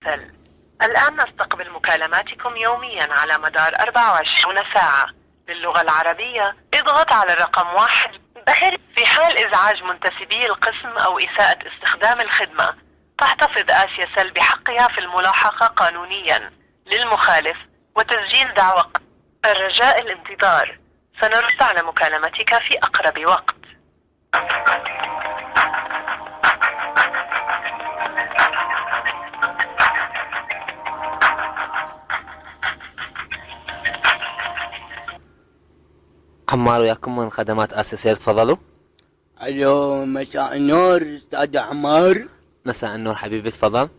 سل. الآن نستقبل مكالماتكم يوميا على مدار 24 ساعة. للغة العربية اضغط على الرقم 1. في حال إزعاج منتسبي القسم أو إساءة استخدام الخدمة تحتفظ آسيا سل بحقها في الملاحقة قانونيا للمخالف وتسجيل دعوى. الرجاء الانتظار، سنرد على مكالمتك في أقرب وقت. عمار وياكم من خدمات آسيا سير، تفضلوا. الو، مساء النور استاذ عمار. مساء النور حبيبي، تفضل.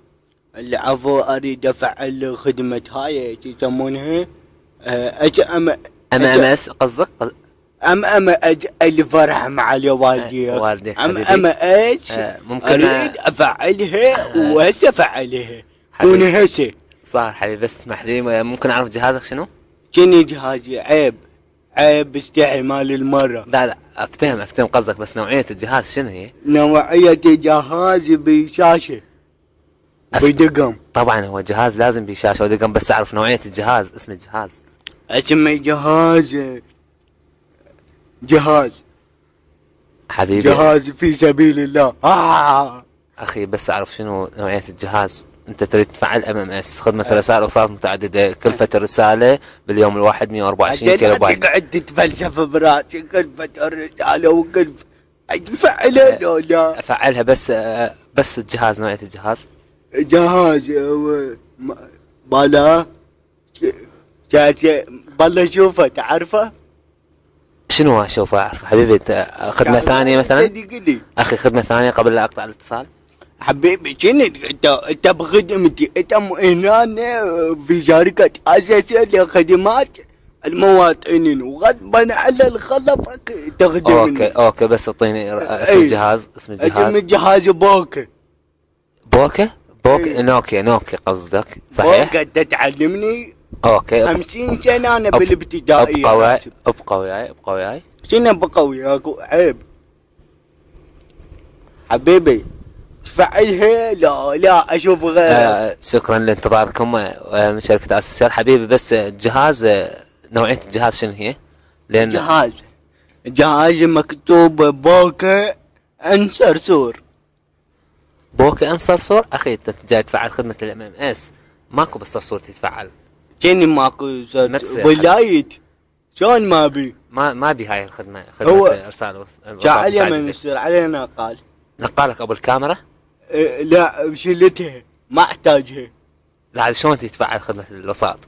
العفو، اريد افعل خدمة هاي يسمونها MMS قصدك؟ الفرح مع والديك MMS. ممكن اريد افعلها وهسه افعلها دون هسه. صح حبيبي، بس اسمح لي، ممكن اعرف جهازك شنو؟ شنو جهازي؟ عيب استحي مال المرة. لا افتهم قصدك، بس نوعية الجهاز شنو هي؟ نوعية الجهاز بشاشة بدقم. طبعا هو جهاز لازم بشاشة ودقم، بس اعرف نوعية الجهاز، اسم الجهاز. اسم جهاز حبيبي، جهاز في سبيل الله. اخي بس اعرف شنو نوعية الجهاز. انت تريد تفعل MMS، خدمة رسائل وصلات متعددة. كلفة الرسالة باليوم الواحد 124 كيلو بايت. تقعد تتفلسف براسي. كلفة الرسالة وكلفة تفعلها لو لا افعلها، بس الجهاز، نوعية الجهاز. جهاز بالله شوفه تعرفه. شنو اشوف اعرف حبيبي؟ خدمة ثانية مثلا؟ اخي خدمة ثانية قبل لا اقطع الاتصال. حبيبي شنو انت بخدمتي؟ انت هنا في شركة آسيا لخدمات المواطنين، وغضبا على الخلفك تخدمني. اوكي بس اعطيني اسم الجهاز. اسم الجهاز بوكا. نوكيا قصدك، صحيح؟ بوكا. انت تعلمني. اوكي 50 سنة انا بالابتدائية. ابقى وياي. شنو ابقى وياك؟ عيب حبيبي، تفعلها لا اشوف غيرها. شكرا لانتظاركم من شركة آسيا. حبيبي بس الجهاز، نوعية الجهاز شنو هي؟ لأن جهاز مكتوب بوكا انصرصور. بوكا انصرصور. اخي انت جاي تفعل خدمة MMS، ماكو بالصرصور تتفعل. شنو ماكو ولايت؟ شلون ما بي؟ ما بي هاي الخدمة، ارسال وصلات علي من يصير علينا نقال. نقالك ابو الكاميرا؟ لا شلتها، ما احتاجها. لا شلون تتفعل خدمة الوساط؟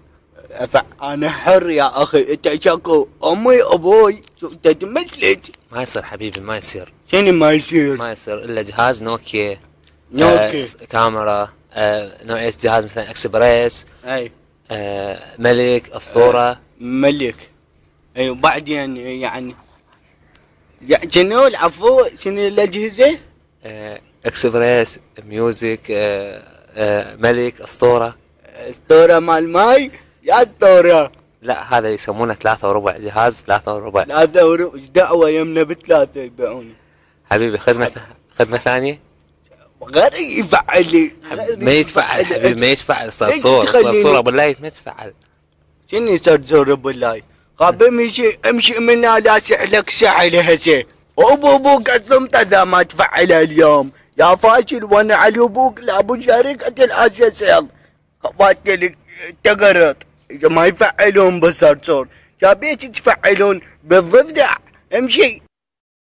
انا حر يا اخي. انت شكو امي ابوي انت تمثلت. ما يصير حبيبي، ما يصير. شنو ما يصير؟ ما يصير الا جهاز نوكيا. كاميرا. نوعية جهاز مثلا اكسبريس. اي. ملك، اسطورة. ملك. اي. وبعدين يعني شنو العفو؟ شنو الاجهزة؟ اكسبريس، ميوزك، ملك، اسطورة. اسطورة مال ماي يا اسطورة. لا هذا يسمونه 3 وربع، جهاز 3 وربع. 3 وربع ايش دعوة يمنا ب3 يبيعوني. حبيبي خدمة ثانية غير يفعل لي. ما يتفعل حبيبي، ما يتفعل. صرصور ابو اللايت ما يتفعل. شنو صرصور ابو اللايت؟ خاب امشي من لا سحلك سحل هسه. ابوك قسمت اذا ما تفعلها اليوم يا فاشل، وانا على ابوك لابو شركة الاساسيال خواتي تقرط. اذا ما يفعلون بالصرصور شابيك تفعلون بالضفدع. امشي.